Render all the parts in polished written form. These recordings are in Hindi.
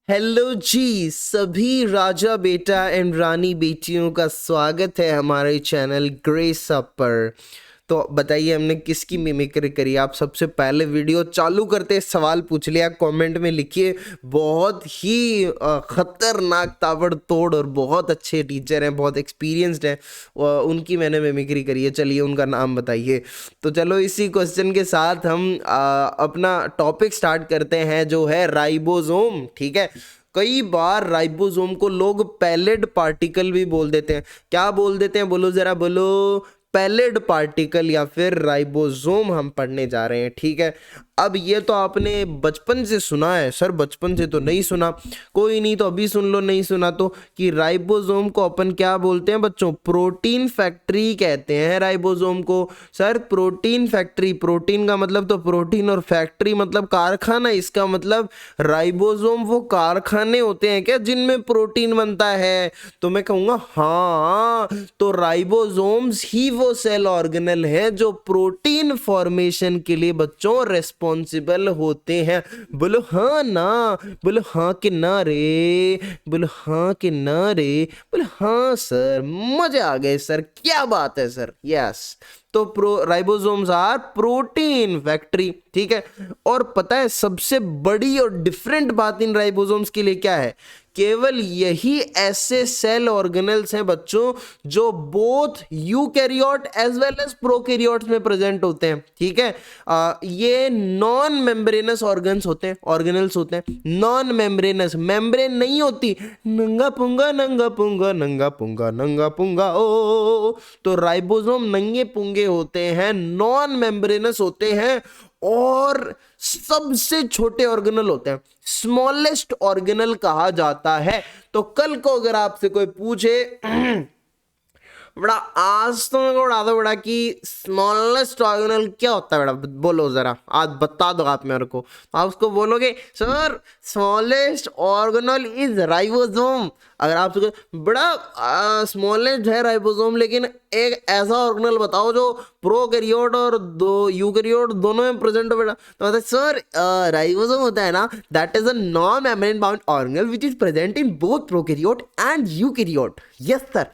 हेलो जी, सभी राजा बेटा एंड रानी बेटियों का स्वागत है हमारे चैनल ग्रेस अप पर। तो बताइए हमने किसकी मिमिक्री करी। आप सबसे पहले वीडियो चालू करते सवाल पूछ लिया, कमेंट में लिखिए। बहुत ही खतरनाक ताबड़तोड़ और बहुत अच्छे टीचर हैं, बहुत एक्सपीरियंस्ड हैं, उनकी मैंने मिमिक्री करी है। चलिए उनका नाम बताइए। तो चलो इसी क्वेश्चन के साथ हम अपना टॉपिक स्टार्ट करते हैं, जो है राइबोसोम। ठीक है, कई बार राइबोसोम को लोग पैलेट पार्टिकल भी बोल देते हैं। क्या बोल देते हैं, बोलो जरा बोलो। पैलेट पार्टिकल या फिर राइबोसोम हम पढ़ने जा रहे हैं। ठीक है, अब ये तो आपने बचपन से सुना है सर, बचपन से तो नहीं सुना। कोई नहीं, तो अभी सुन लो, नहीं सुना तो, कि राइबोसोम को अपन क्या बोलते हैं बच्चों? प्रोटीन फैक्ट्री कहते हैं राइबोसोम को। सर प्रोटीन फैक्ट्री, प्रोटीन का मतलब तो प्रोटीन और फैक्ट्री मतलब कारखाना। इसका मतलब राइबोसोम वो कारखाने होते हैं क्या जिनमें प्रोटीन बनता है? तो मैं कहूँगा हाँ, तो राइबोसोम्स ही वो सेल ऑर्गेनल है जो प्रोटीन फॉर्मेशन के लिए बच्चों रिस्पॉन्सिबल होते हैं। बोलो हाँ ना, बोलो हाँ कि ना रे, बोलो हाँ कि ना रे, बोलो हाँ सर, मजे आ गए सर, क्या बात है सर, यस। तो राइबोसोम्स आर प्रोटीन फैक्ट्री। ठीक है, और पता है सबसे बड़ी और डिफरेंट बात इन राइबोसोम्स के लिए क्या है? केवल यही ऐसे सेल ऑर्गेनल्स हैं बच्चों जो both eukaryote as well as prokaryotes में प्रेजेंट होते हैं। ठीक है, ये नॉन मेम्ब्रेनस ऑर्गन्स होते हैं, ऑर्गेनल्स होते हैं नॉन मेम्ब्रेनस, मेम्ब्रेन नहीं होती। नंगा पुंगा नंगा पुंगा नंगा पुंगा नंगा पुंगा ओ। तो राइबोसोम नंगे पुंगे होते हैं, नॉन मेम्ब्रेनस होते हैं, और सबसे छोटे ऑर्गेनल होते हैं, स्मॉलेस्ट ऑर्गेनल कहा जाता है। तो कल को अगर आपसे कोई पूछे बड़ा, आज तो मेरे को उड़ा दो बड़ा कि स्मॉलेस्ट ऑर्गेनल क्या होता है बेटा, बोलो जरा, आज बता दो आप मेरे को। आप उसको बोलोगे sir smallest organelle is ribosome. अगर आप बड़ा स्मॉलेस्ट है राइबोसोम, लेकिन एक ऐसा ऑर्गेनल बताओ जो प्रोकैरियोट और दो यूकैरियोट दोनों में प्रेजेंट हो बेटा, तो बताए सर राइबोसोम होता है ना, that is a non membrane bound organelle which is present in both prokaryote and eukaryote. Yes sir,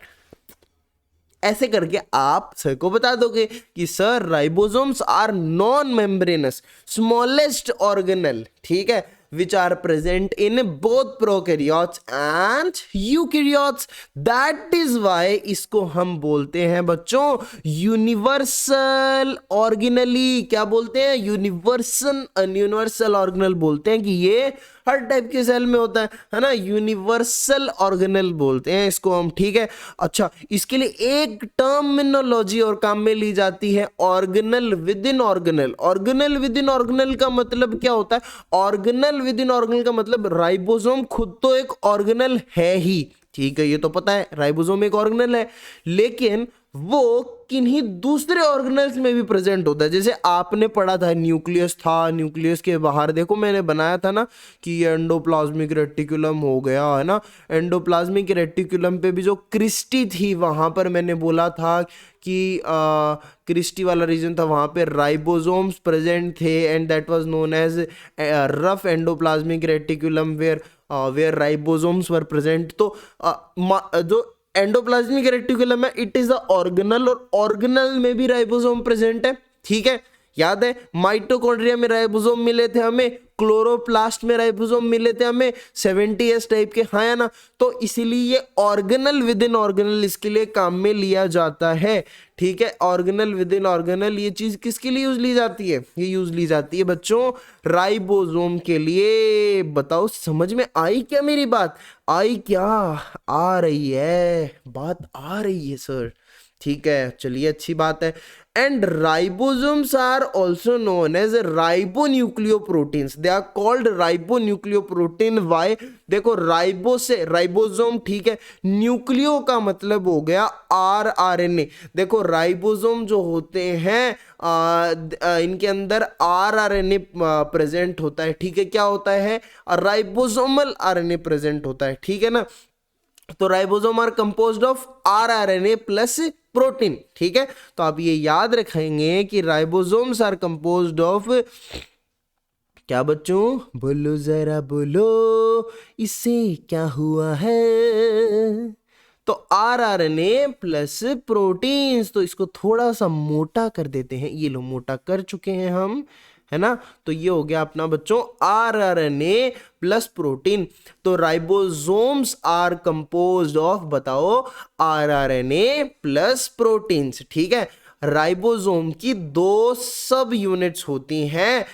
ऐसे करके आप सर को बता दोगे कि sir ribosomes are non membranous smallest organelle, ठीक है, which are present in both prokaryotes and eukaryotes. That is why इसको हम बोलते हैं बच्चों यूनिवर्सल ऑर्गेनली। क्या बोलते हैं? यूनिवर्सल ऑर्गेनल बोलते हैं, कि ये हर टाइप के सेल में होता है ना, यूनिवर्सल ऑर्गेनल बोलते हैं इसको हम। ठीक है, अच्छा, इसके लिए एक टर्मिनोलॉजी और काम में ली जाती है, organelle with in organelle. Organelle with in organelle का मतलब क्या होता है? ऑर्गेनल विद इन ऑर्गेनल का मतलब राइबोसोम खुद तो एक ऑर्गेनल है ही, ठीक है, ये तो पता है राइबोसोम एक ऑर्गेनल है, लेकिन वो किन्हीं दूसरे ऑर्गेनल्स में भी प्रेजेंट होता है। जैसे आपने पढ़ा था न्यूक्लियस था, न्यूक्लियस के बाहर देखो मैंने बनाया था ना कि ये एंडोप्लाज्मिक रेटिकुलम हो गया, है ना। एंडोप्लाज्मिक रेटिकुलम पे भी जो क्रिस्टी थी, वहां पर मैंने बोला था कि क्रिस्टी वाला रीजन था, वहां पे राइबोसोम्स प्रेजेंट थे, and that was known as rough endoplasmic reticulum where ribosomes were present. तो जो एंडोप्लाज्मिक रेटिकुलम है, इट इज अ ऑर्गेनल, और ऑर्गेनल में भी राइबोसोम प्रेजेंट है। ठीक है, याद है माइटोकॉन्ड्रिया में राइबोसोम मिले थे हमें, क्लोरोप्लास्ट में राइबोसोम मिले थे हमें 70s टाइप के, हाँ या ना। तो इसीलिए ये ऑर्गेनल विद इन ऑर्गेनल इसके लिए काम में लिया जाता है। ठीक है, ऑर्गेनल विद इन ऑर्गेनल, ये चीज किसके लिए यूज ली जाती है? ये यूज ली जाती है बच्चों राइबोसोम के लिए। बताओ समझ में आई क्या मेरी बात? आई क्या? आ रही है, बात आ रही है सर। ठीक है, चलिए अच्छी बात है। And ribosomes are also known as ribonucleoproteins. They are called ribonucleoprotein. Why? देखो राइबो से राइबोसोम, ठीक है, न्यूक्लियो का मतलब हो गया RNA। देखो राइबोसोम जो होते हैं इनके अंदर RNA प्रेजेंट होता है। ठीक है, क्या होता है? राइबोसोमल RNA प्रेजेंट होता है, ठीक है ना। तो ribosome are composed of RNA plus protein. ठीक है, तो आप ये याद रखेंगे कि राइबोसोम्स आर कंपोज्ड ऑफ क्या बच्चों, बोलो जरा बोलो, इससे क्या हुआ है? तो आरआरएनए प्लस प्रोटीन्स, तो इसको थोड़ा सा मोटा कर देते हैं, ये लो मोटा कर चुके हैं हम, है ना। तो ये हो गया अपना बच्चों आरआरएनए प्लस प्रोटीन। तो राइबोसोम्स आर कंपोज्ड ऑफ, बताओ, आरआरएनए प्लस प्रोटीन्स, ठीक है। राइबोसोम की दो सब यूनिट्स होती हैं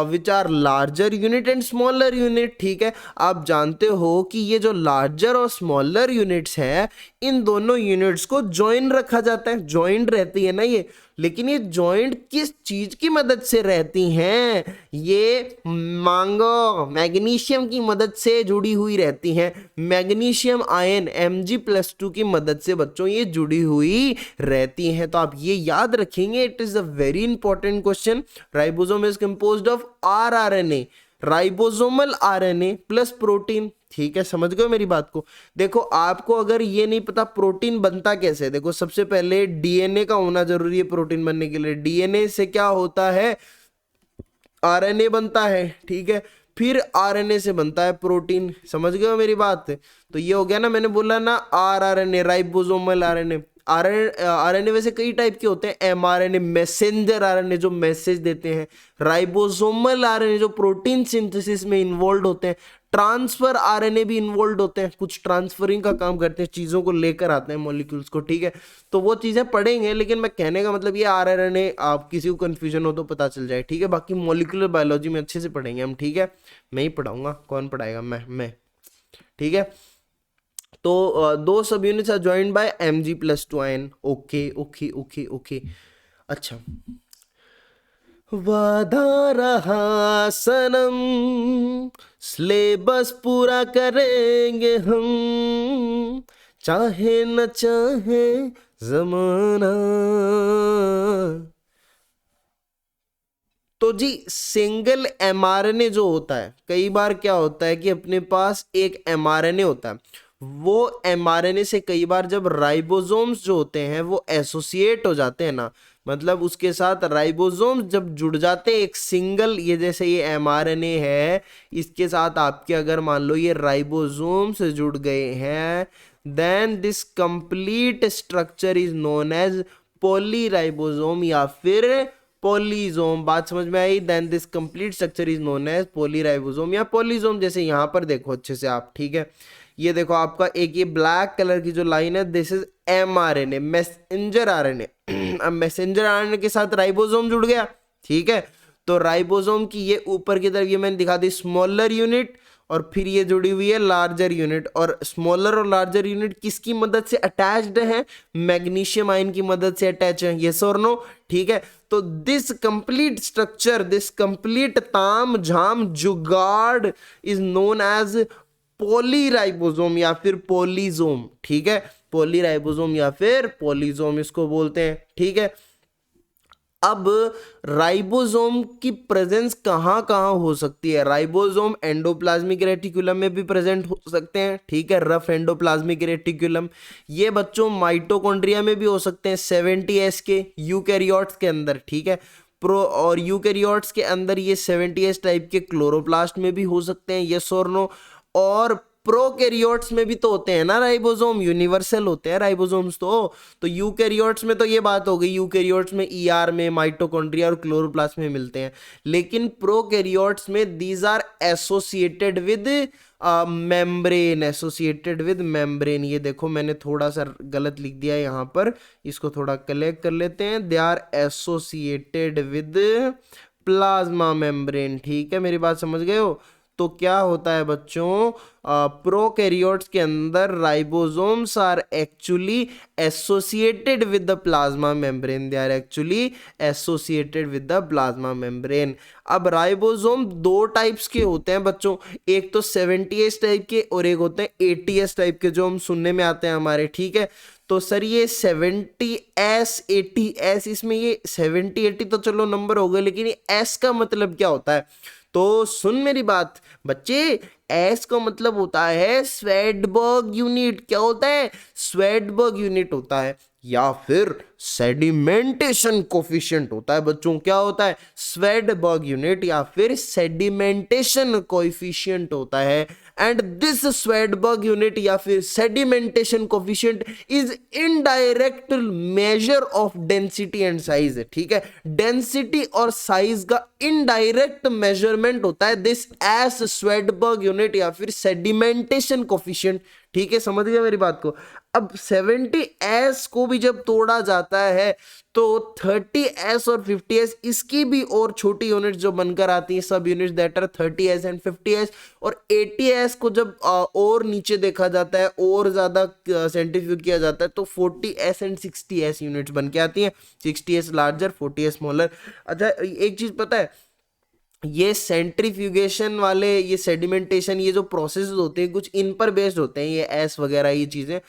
which are larger unit and smaller unit, ठीक है। आप जानते हो कि ये जो लार्जर और स्मॉलर यूनिट्स हैं, इन दोनों यूनिट्स को जॉइन रखा जाता है, जॉइंट रहती है ना ये। लेकिन ये जॉइंट किस चीज की मदद से रहती हैं? ये मांगो मैग्नीशियम की मदद से जुड़ी हुई रहती हैं। मैग्नीशियम आयन Mg+2 की मदद से बच्चों ये जुड़ी हुई रहती हैं। तो आप ये याद रखेंगे, it is a very important question. Ribosome is composed of rRNA, ribosomal RNA plus protein, ठीक है। समझ गए मेरी बात को? देखो आपको अगर ये नहीं पता प्रोटीन बनता कैसे, देखो सबसे पहले डीएनए का होना जरूरी है प्रोटीन बनने के लिए। डीएनए से क्या होता है? आरएनए बनता है, ठीक है। फिर आरएनए से बनता है प्रोटीन, समझ गए हो मेरी बात? तो ये हो गया ना, मैंने बोला ना आरआरएनए, राइबोसोमल आरएनए। आरएनए वैसे कई टाइप के होते हैं, एमआरएनए मैसेंजर आरएनए जो मैसेज देते हैं, राइबोसोमल आरएनए जो प्रोटीन सिंथेसिस में इन्वॉल्व होते हैं, ट्रांसफर आरएनए भी इन्वॉल्व होते हैं, कुछ ट्रांसफरिंग का काम करते हैं, चीजों को लेकर आते हैं मॉलिक्यूल्स को, ठीक है। तो वो चीजें पढ़ेंगे, लेकिन मैं कहने का मतलब ये आरएनए, आप किसी को कंफ्यूजन हो तो पता चल जाए, ठीक है। बाकी मॉलिक्यूलर बायोलॉजी में अच्छे से पढ़ेंगे हम, ठीक है। मैं ही पढ़ाऊंगा, कौन पढ़ाएगा? मैं, ठीक है। तो दो sub units are joined by Mg+2 ion. Okay okay okay okay. अच्छा, वादा रहा सनम, सिलेबस पूरा करेंगे हम, चाहे न चाहे जमाना। तो जी सिंगल एमआरएनए जो होता है, कई बार क्या होता है कि अपने पास एक एमआरएनए होता है, वो एमआरएनए से कई बार जब राइबोसोम्स जो होते हैं वो एसोसिएट हो जाते हैं ना, मतलब उसके साथ राइबोसोम्स जब जुड़ जाते हैं एक सिंगल, ये जैसे ये एमआरएनए है, इसके साथ आपके अगर मान लो ये राइबोसोम्स जुड़ गए हैं, then this complete structure is known as polyribosome या फिर पॉलीजोम। बात समझ में आई? Then this complete structure is known as polyribosome या पॉलीजोम। जैसे यहां पर देखो अच्छे से आप, ठीक है। ये देखो आपका एक ये ब्लैक कलर की जो लाइन है, this is mRNA, messenger RNA. अब मैसेंजर आरएनए के साथ राइबोसोम जुड़ गया, ठीक है। तो राइबोसोम की ये ऊपर की तरफ ये मैंने दिखा दी स्मॉलर यूनिट, और फिर ये जुड़ी हुई है लार्जर यूनिट। और स्मॉलर और लार्जर यूनिट किसकी मदद से अटैच्ड है? मैग्नीशियम आयन की मदद से अटैच है, यस और नो, ठीक है। तो this complete structure, this complete ताम झाम जुगाड़ इज नोन एज पॉलीराइबोसोम या फिर पॉलीजोम, ठीक है। पॉलीराइबोसोम या फिर पॉलीजोम इसको बोलते हैं, ठीक है। अब राइबोसोम की प्रेजेंस कहां कहां हो सकती है? राइबोसोम एंडोप्लाज्मिक रेटिकुलम में भी प्रेजेंट हो सकते हैं, ठीक है, रफ एंडोप्लाज्मिक रेटिकुलम। ये बच्चों माइटोकॉन्ड्रिया में भी हो सकते हैं 70S के यूकैरियोट्स के अंदर, ठीक है। प्रो और यूकैरियोट्स के अंदर ये 70S टाइप के क्लोरोप्लास्ट में भी हो सकते हैं, यस और नो। और प्रोकैरियोट्स में भी तो होते हैं ना राइबोसोम, यूनिवर्सल होते हैं राइबोसोम्स। तो यूकैरियोट्स में तो ये बात हो गई, यूकैरियोट्स में ईआर में माइटोकॉन्ड्रिया और क्लोरोप्लास्ट में मिलते हैं। लेकिन प्रोकैरियोट्स में these are associated with membrane, associated with membrane. ये देखो मैंने थोड़ा सा गलत लिख दिया है यहाँ पर, इसको थोड़ा कलेक्ट कर लेते हैं। They are associated with plasma membrane, ठीक है, मेरी बात समझ गए हो? तो क्या होता है बच्चों, प्रोकैरियोट्स के अंदर ribosomes are actually associated with the plasma membrane, they are actually associated with the plasma membrane. अब राइबोसोम दो टाइप्स के होते हैं बच्चों, एक तो 70S टाइप के और एक होते हैं 80S टाइप के, जो हम सुनने में आते हैं हमारे, ठीक है। तो सर ये 70S 80S, इसमें ये 70 80 तो चलो नंबर हो गए, लेकिन ये S का मतलब क्या होता है? तो सुन मेरी बात बच्चे, एस का मतलब होता है स्वेडबर्ग यूनिट। क्या होता है? स्वेडबर्ग यूनिट होता है, या फिर सेडिमेंटेशन कोफिशिएंट होता है बच्चों। क्या होता है? स्वेडबर्ग यूनिट या फिर सेडिमेंटेशन कोफिशिएंट होता है। एंड दिस स्वेडबर्ग यूनिट या फिर sedimentation coefficient is indirect measure of density and size. ठीक है, डेंसिटी और साइज का इनडायरेक्ट मेजरमेंट होता है दिस एस स्वेडबर्ग यूनिट या फिर सेडिमेंटेशन कोफिशिएंट। ठीक है, समझ गया मेरी बात को। अब 70s को भी जब तोड़ा जाता है तो 30s और 50s इसकी भी और छोटी यूनिट्स जो बनकर आती हैं, सब units that are 30s and 50s। और 80s को जब और नीचे देखा जाता है और ज़्यादा सेंट्रीफ्यूज किया जाता है तो 40s एंड 60s यूनिट्स बन के आती हैं। 60s larger, 40s smaller. अच्छा, एक चीज़ पता है, ये सेंट्रीफ्यूगेशन वाले, ये सेडिमेंटेशन, ये जो प्रोसेस होते हैं कुछ इन पर बेस्ड होते हैं, ये एस वगैरह ये चीज़ें।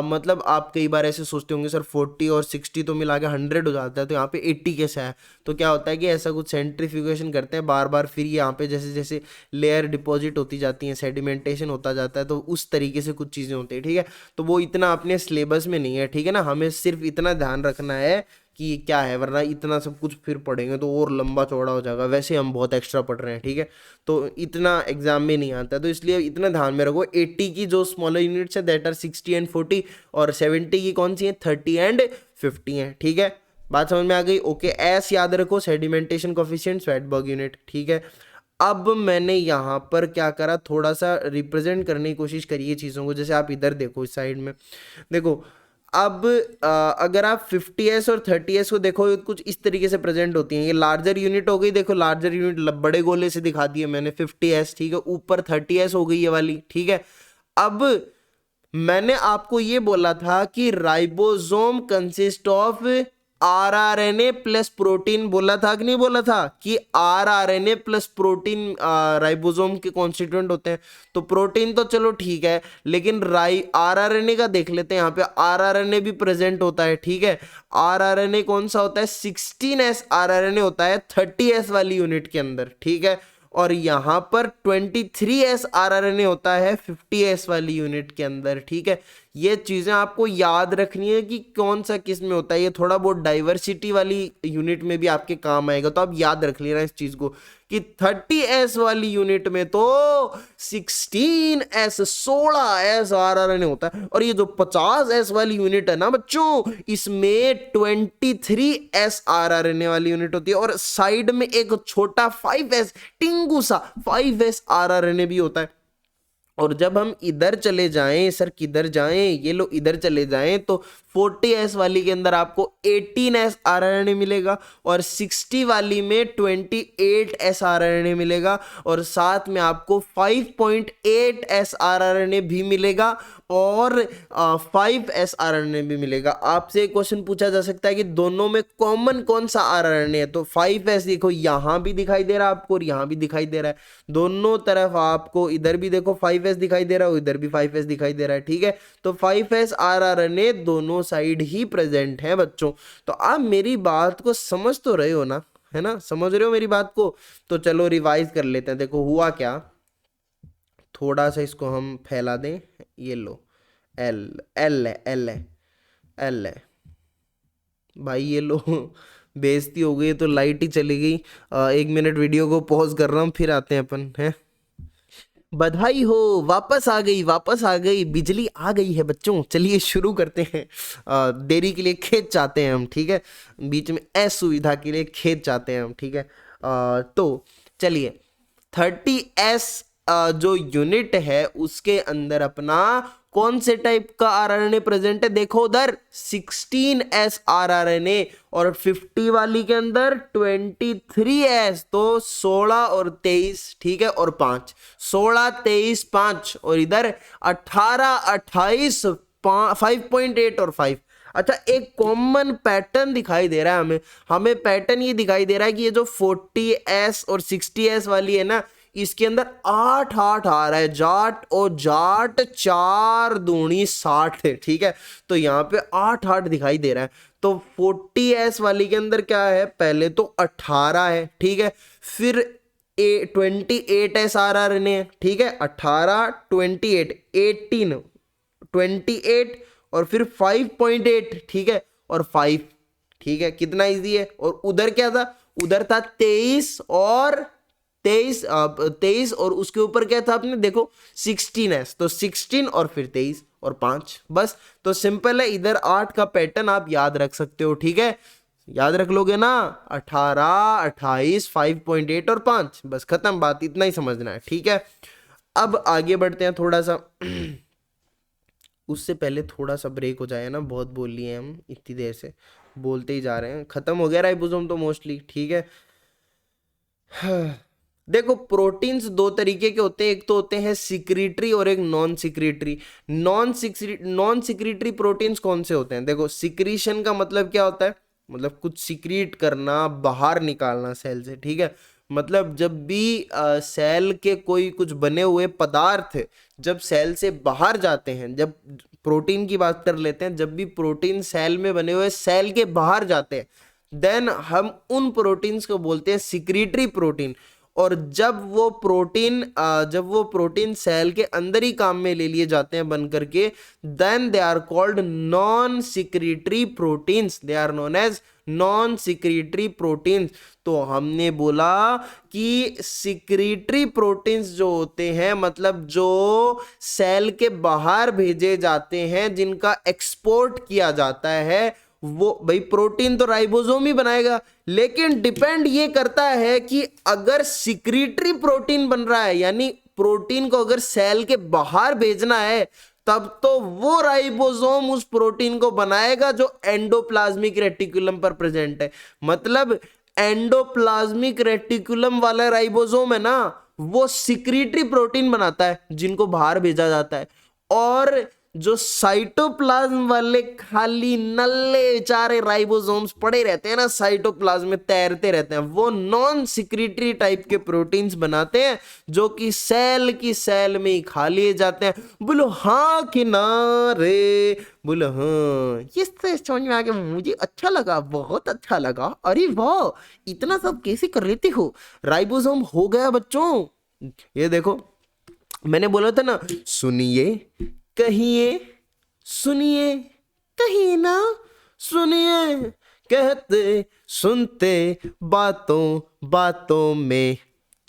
मतलब आप कई बार ऐसे सोचते होंगे सर 40 और 60 तो मिला के 100 हो जाता है, तो यहाँ पे 80 कैसे है? तो क्या होता है कि ऐसा कुछ सेंट्रीफ्यूगेशन करते हैं बार बार, फिर यहाँ पे जैसे जैसे लेयर डिपॉजिट होती जाती हैं, सेडिमेंटेशन होता जाता है, तो उस तरीके से कुछ चीज़ें होती हैं। ठीक है, तो वो इतना अपने सिलेबस में नहीं है। ठीक है ना, हमें सिर्फ इतना ध्यान रखना है कि क्या है, वरना इतना सब कुछ फिर पढ़ेंगे तो और लंबा चौड़ा हो जाएगा। वैसे हम बहुत एक्स्ट्रा पढ़ रहे हैं, ठीक है, तो इतना एग्जाम में नहीं आता, तो इसलिए इतना ध्यान में रखो। 80 की जो स्मॉलर यूनिट्स है दैट आर 60 एंड 40, और 70 की कौन सी है? 30 एंड 50 है। ठीक है, बात समझ में आ गई? ओके, एस याद रखो, सेडिमेंटेशन कोफिशिएंट, स्वेडबर्ग यूनिट। ठीक है, अब मैंने यहाँ पर क्या करा, थोड़ा सा रिप्रेजेंट करने की कोशिश करिए चीज़ों को। जैसे आप इधर देखो, इस साइड में देखो। अब अगर आप 50s और 30s को देखो, कुछ इस तरीके से प्रेजेंट होती हैं। ये लार्जर यूनिट हो गई, देखो लार्जर यूनिट बड़े गोले से दिखा दिए मैंने 50s। ठीक है, ऊपर 30s हो गई ये वाली। ठीक है, अब मैंने आपको ये बोला था कि ribosome consist of rRNA plus protein, बोला था कि नहीं बोला था कि आरआरएनए प्लस प्रोटीन राइबोसोम के कॉन्स्टिट्यूएंट होते हैं। तो प्रोटीन तो चलो ठीक है, लेकिन आरआरएनए का देख लेते हैं। यहाँ पे आरआरएनए भी प्रेजेंट होता है। ठीक है, आरआरएनए कौन सा होता है? 16s आरआरएनए होता है 30s वाली यूनिट के अंदर। ठीक है, और यहाँ पर 23s आरआरएनए होता है 50s वाली यूनिट के अंदर। ठीक है, ये चीज़ें आपको याद रखनी है कि कौन सा किस में होता है। ये थोड़ा बहुत डाइवर्सिटी वाली यूनिट में भी आपके काम आएगा, तो आप याद रख लेना इस चीज़ को कि 30s वाली यूनिट में तो 16s 16s आरआरएनए होता है, और ये जो 50s वाली यूनिट है ना बच्चों, इसमें 23s आरआरएनए वाली यूनिट होती है, और साइड में एक छोटा 5s टिंगू सा 5s आरआरएनए भी होता है। और जब हम इधर चले जाएं, सर किधर जाएं, ये लो इधर चले जाएं, तो 40s वाली के अंदर आपको 18s आरआरएनए मिलेगा, और 60 वाली में 28s आरआरएनए मिलेगा, और साथ में आपको 5.8s आरआरएनए भी मिलेगा, और 5s आरआरएनए भी मिलेगा। आपसे एक क्वेश्चन पूछा जा सकता है कि दोनों में कॉमन कौन सा आरआरएनए है? तो 5s देखो यहाँ भी दिखाई दे रहा है आपको, और यहाँ भी दिखाई दे रहा है, दोनों तरफ आपको। इधर भी देखो 5s दिखाई दे रहा है, इधर भी 5s दिखाई दे रहा है। ठीक है, तो 5s आरआरएनए दोनों साइड ही प्रेजेंट है बच्चों। तो आप मेरी बात को समझ तो रहे हो ना, है ना, समझ रहे हो मेरी बात को? तो चलो रिवाइज कर लेते हैं। देखो हुआ क्या, थोड़ा सा इसको हम फैला दें, ये लो एल एल है, एल है, एल है भाई, ये लो बेइज्जती हो गई तो लाइट ही चली गई। 1 मिनट वीडियो को पॉज कर रहा हूँ, फिर आते हैं अपन, हैं। बधाई हो, वापस आ गई, वापस आ गई, बिजली आ गई है बच्चों। चलिए शुरू करते हैं। देरी के लिए खेत चाहते हैं हम, ठीक है, बीच में असुविधा के लिए खेत चाहते हैं हम, ठीक है। तो चलिए 30s जो यूनिट है उसके अंदर अपना कौन से टाइप का आरआरएनए प्रेजेंट है? देखो उधर 16s आरआरएनए, और 50 वाली के अंदर 23s, तो 16 और 23, ठीक है, और 5, 16 23 5, और इधर 18 28 5.8 और 5। अच्छा, एक कॉमन पैटर्न दिखाई दे रहा है हमें पैटर्न ये दिखाई दे रहा है कि ये जो 40s और 60s वाली है ना, इसके अंदर 8 8 आ रहा है, जाट और जाट 4 दूनी 60 है। ठीक है, तो यहाँ पे 8 8 दिखाई दे रहा है। तो 40s वाली के अंदर क्या है? पहले तो 18 है, ठीक है, फिर 28 है सारा RNA, ठीक है, 18 28 18 28 और फिर 5.8, ठीक है, और 5, ठीक है, कितना इजी है। और उधर क्या था, उधर था 23 और 23 और उसके ऊपर क्या था आपने देखो 16 है, तो 16 और फिर 23 और 5, बस। तो सिंपल है, इधर 8 का पैटर्न आप याद रख सकते हो, ठीक है, याद रख लोगे ना, 18 28 5.8 और 5, बस खत्म बात, इतना ही समझना है, ठीक है। अब आगे बढ़ते हैं थोड़ा सा उससे पहले थोड़ा सा ब्रेक हो जाए ना, बहुत बोल लिए हम इतनी देर से, बोलते ही जा रहे हैं, खत्म हो गया राइबोसोम तो मोस्टली, ठीक है। देखो प्रोटीन्स दो तरीके के होते हैं, एक तो होते हैं सिक्रीटरी और एक non secretory. Non secretory proteins कौन से होते हैं, देखो सिक्रीशन का मतलब क्या होता है, मतलब कुछ सिक्रीट करना, बाहर निकालना सेल से, ठीक है। मतलब जब भी सेल के कोई कुछ बने हुए पदार्थ जब सेल से बाहर जाते हैं, जब प्रोटीन की बात कर लेते हैं, जब भी प्रोटीन सेल में बने हुए सेल के बाहर जाते हैं, देन हम उन प्रोटीन्स को बोलते हैं सिक्रीटरी प्रोटीन। और जब वो प्रोटीन सेल के अंदर ही काम में ले लिए जाते हैं बन करके, then they are called non secretory proteins, they are known as non secretory proteins. तो हमने बोला कि सिक्रीटरी प्रोटीन्स जो होते हैं, मतलब जो सेल के बाहर भेजे जाते हैं, जिनका एक्सपोर्ट किया जाता है, वो भाई प्रोटीन तो राइबोसोम ही बनाएगा, लेकिन डिपेंड ये करता है कि अगर सिक्रीटरी प्रोटीन बन रहा है, यानी प्रोटीन को अगर सेल के बाहर भेजना है, तब तो वो राइबोसोम उस प्रोटीन को बनाएगा जो एंडोप्लाज्मिक रेटिकुलम पर प्रेजेंट है। मतलब एंडोप्लाज्मिक रेटिकुलम वाला राइबोसोम है ना, वो सिक्रीटरी प्रोटीन बनाता है जिनको बाहर भेजा जाता है, और जो साइटोप्लाज्म वाले खाली नल्ले बेचारे राइबोसोम्स पड़े रहते हैं ना, साइटोप्लाज्म में तैरते रहते हैं, वो नॉन सिक्रीटरी टाइप के प्रोटीन्स बनाते हैं, जो कि सेल की सेल में ही खा लिए जाते हैं। बोलो हाँ कि ना रे, बोलो हाँ, ये समझ में आ गया, मुझे अच्छा लगा, बहुत अच्छा लगा, अरे वाह इतना सब कैसे कर लेते हो, राइबोसोम हो गया बच्चों। ये देखो मैंने बोला था ना, सुनिए कहिए, सुनिए कहिए ना, सुनिए कहते सुनते, बातों बातों में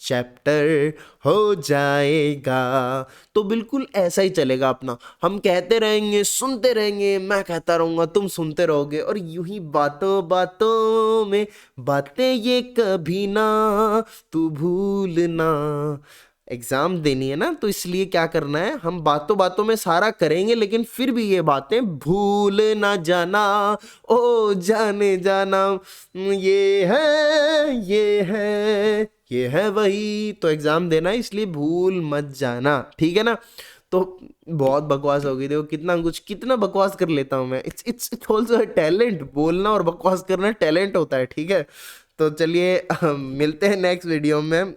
चैप्टर हो जाएगा। तो बिल्कुल ऐसा ही चलेगा अपना, हम कहते रहेंगे, सुनते रहेंगे, मैं कहता रहूंगा, तुम सुनते रहोगे, और यूं ही बातों बातों में बातें ये कभी ना तू भूलना। एग्जाम देनी है ना, तो इसलिए क्या करना है, हम बातों बातों में सारा करेंगे, लेकिन फिर भी ये बातें भूल ना जाना, ओ जाने जाना, ये है ये है ये है वही। तो एग्जाम देना है, इसलिए भूल मत जाना, ठीक है ना। तो बहुत बकवास हो गई, देखो कितना बकवास कर लेता हूँ मैं, इट्स ऑल्सो टैलेंट, बोलना और बकवास करना टैलेंट होता है, ठीक है। तो चलिए मिलते हैं नेक्स्ट वीडियो में,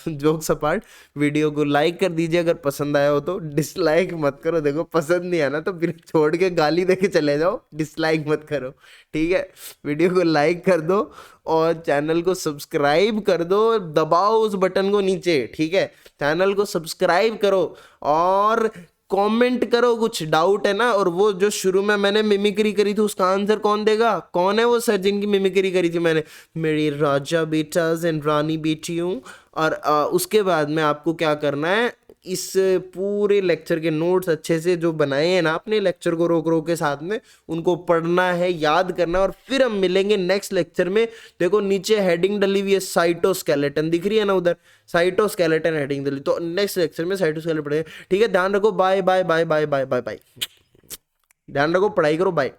जोक्स अपार्ट। वीडियो को लाइक कर दीजिए अगर पसंद आया हो तो, डिसलाइक मत करो, देखो पसंद नहीं आया ना तो फिर छोड़ के गाली देके चले जाओ, डिसलाइक मत करो, ठीक है। वीडियो को लाइक कर दो और चैनल को सब्सक्राइब कर दो, दबाओ उस बटन को नीचे, ठीक है, चैनल को सब्सक्राइब करो और कमेंट करो, कुछ डाउट है ना। और वो जो शुरू में मैंने मिमिक्री करी थी उसका आंसर कौन देगा, कौन है वो सर जिनकी मिमिक्री करी थी मैंने, मेरी राजा बेटाज एंड रानी बेटियों। और उसके बाद में आपको क्या करना है, इस पूरे लेक्चर के नोट्स अच्छे से जो बनाए हैं ना अपने लेक्चर को रोक रोक के साथ में, उनको पढ़ना है, याद करना है, और फिर हम मिलेंगे नेक्स्ट लेक्चर में। देखो नीचे हेडिंग डली हुई है, साइटोस्केलेटन दिख रही है ना उधर, साइटोस्केलेटन हेडिंग डली, तो नेक्स्ट लेक्चर में साइटोस्केलेटन पढ़ेंगे, ठीक है। ध्यान रखो, bye bye bye bye bye bye bye, ध्यान रखो, पढ़ाई करो, बाय।